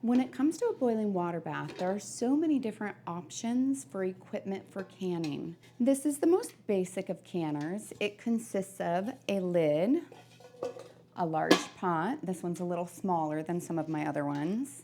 When it comes to a boiling water bath, there are so many different options for equipment for canning. This is the most basic of canners. It consists of a lid, a large pot. This one's a little smaller than some of my other ones.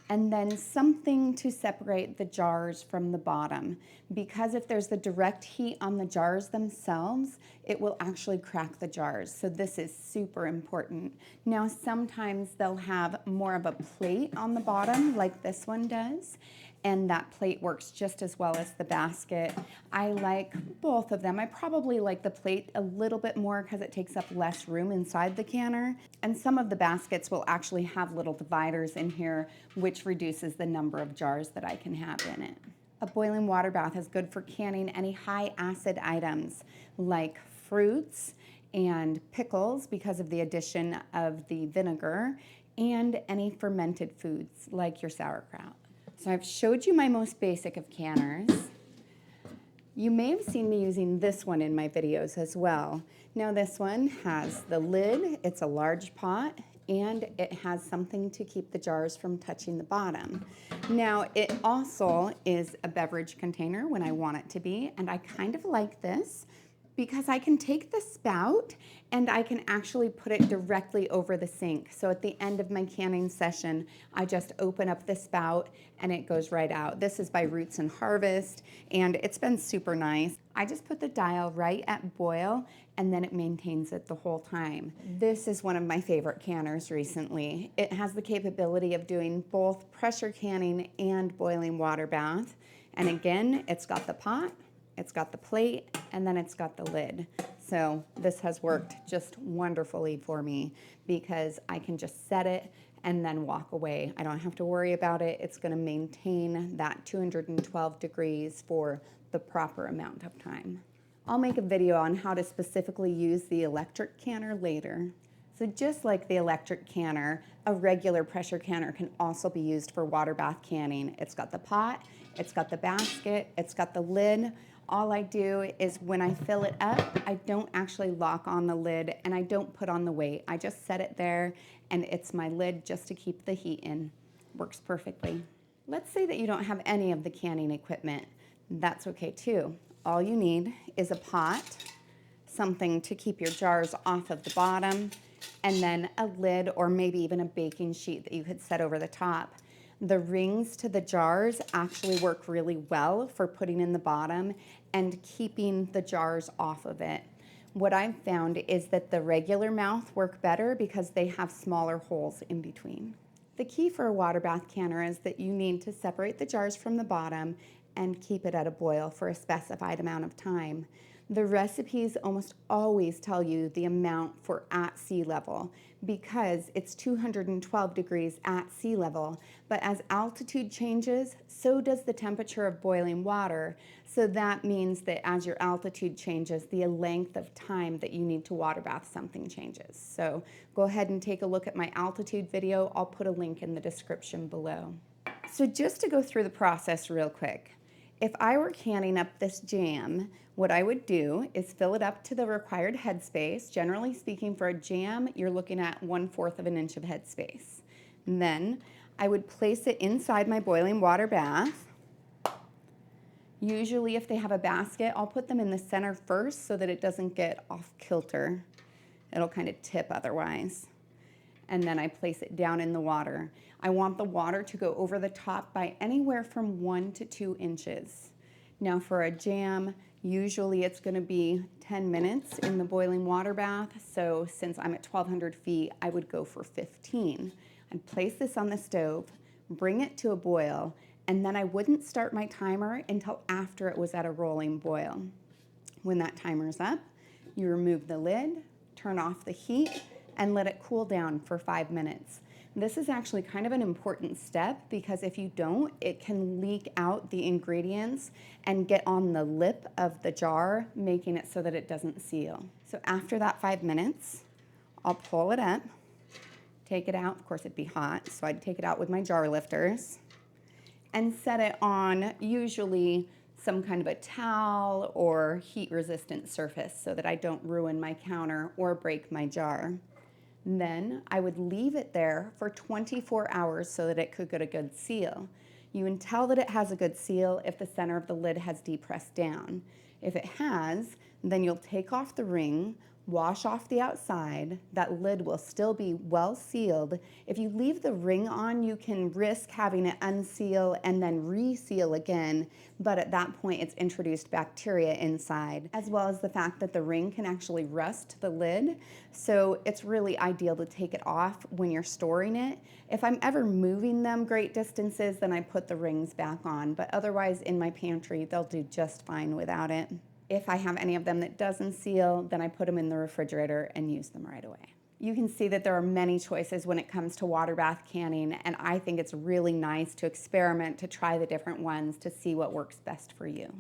And then something to separate the jars from the bottom, because if there's the direct heat on the jars themselves, it will actually crack the jars. So this is super important. Now, sometimes they'll have more of a plate on the bottom like this one does, and that plate works just as well as the basket. I like both of them. I probably like the plate a little bit more because it takes up less room inside the canner. And some of the baskets will actually have little dividers in here, which reduces the number of jars that I can have in it. A boiling water bath is good for canning any high acid items like fruits and pickles because of the addition of the vinegar, and any fermented foods like your sauerkraut. So I've showed you my most basic of canners. You may have seen me using this one in my videos as well. Now this one has the lid, it's a large pot, and it has something to keep the jars from touching the bottom. Now it also is a beverage container when I want it to be, and I kind of like this because I can take the spout and I can actually put it directly over the sink. So at the end of my canning session, I just open up the spout and it goes right out. This is by Roots and Harvest, and it's been super nice. I just put the dial right at boil and then it maintains it the whole time. This is one of my favorite canners recently. It has the capability of doing both pressure canning and boiling water bath. And again, it's got the pot, it's got the plate, and then it's got the lid. So this has worked just wonderfully for me because I can just set it and then walk away. I don't have to worry about it. It's gonna maintain that 212 degrees for the proper amount of time. I'll make a video on how to specifically use the electric canner later. So just like the electric canner, a regular pressure canner can also be used for water bath canning. It's got the pot, it's got the basket, it's got the lid. All I do is when I fill it up, I don't actually lock on the lid and I don't put on the weight. I just set it there and it's my lid just to keep the heat in. Works perfectly. Let's say that you don't have any of the canning equipment. That's okay too. All you need is a pot, something to keep your jars off of the bottom, and then a lid or maybe even a baking sheet that you could set over the top. The rings to the jars actually work really well for putting in the bottom and keeping the jars off of it. What I've found is that the regular mouth work better because they have smaller holes in between. The key for a water bath canner is that you need to separate the jars from the bottom and keep it at a boil for a specified amount of time. The recipes almost always tell you the amount for at sea level because it's 212 degrees at sea level, but as altitude changes, so does the temperature of boiling water. So that means that as your altitude changes, the length of time that you need to water bath something changes. So go ahead and take a look at my altitude video. I'll put a link in the description below. So just to go through the process real quick, if I were canning up this jam, what I would do is fill it up to the required headspace. Generally speaking, for a jam, you're looking at 1/4 of an inch of headspace. And then I would place it inside my boiling water bath. Usually if they have a basket, I'll put them in the center first so that it doesn't get off kilter. It'll kind of tip otherwise. And then I place it down in the water. I want the water to go over the top by anywhere from 1 to 2 inches. Now for a jam, usually it's gonna be 10 minutes in the boiling water bath. So since I'm at 1,200 feet, I would go for 15. I'd place this on the stove, bring it to a boil, and then I wouldn't start my timer until after it was at a rolling boil. When that timer's up, you remove the lid, turn off the heat, and let it cool down for 5 minutes. This is actually kind of an important step because if you don't, it can leak out the ingredients and get on the lip of the jar, making it so that it doesn't seal. So after that 5 minutes, I'll pull it up, take it out. Of course, it'd be hot, so I'd take it out with my jar lifters and set it on usually some kind of a towel or heat-resistant surface so that I don't ruin my counter or break my jar. Then I would leave it there for 24 hours so that it could get a good seal. You can tell that it has a good seal if the center of the lid has depressed down. If it has, then you'll take off the ring, wash off the outside. That lid will still be well sealed. If you leave the ring on, you can risk having it unseal and then reseal again, but at that point it's introduced bacteria inside, as well as the fact that the ring can actually rust the lid. So it's really ideal to take it off when you're storing it. If I'm ever moving them great distances, then I put the rings back on, but otherwise in my pantry, they'll do just fine without it. If I have any of them that doesn't seal, then I put them in the refrigerator and use them right away. You can see that there are many choices when it comes to water bath canning, and I think it's really nice to experiment, to try the different ones to see what works best for you.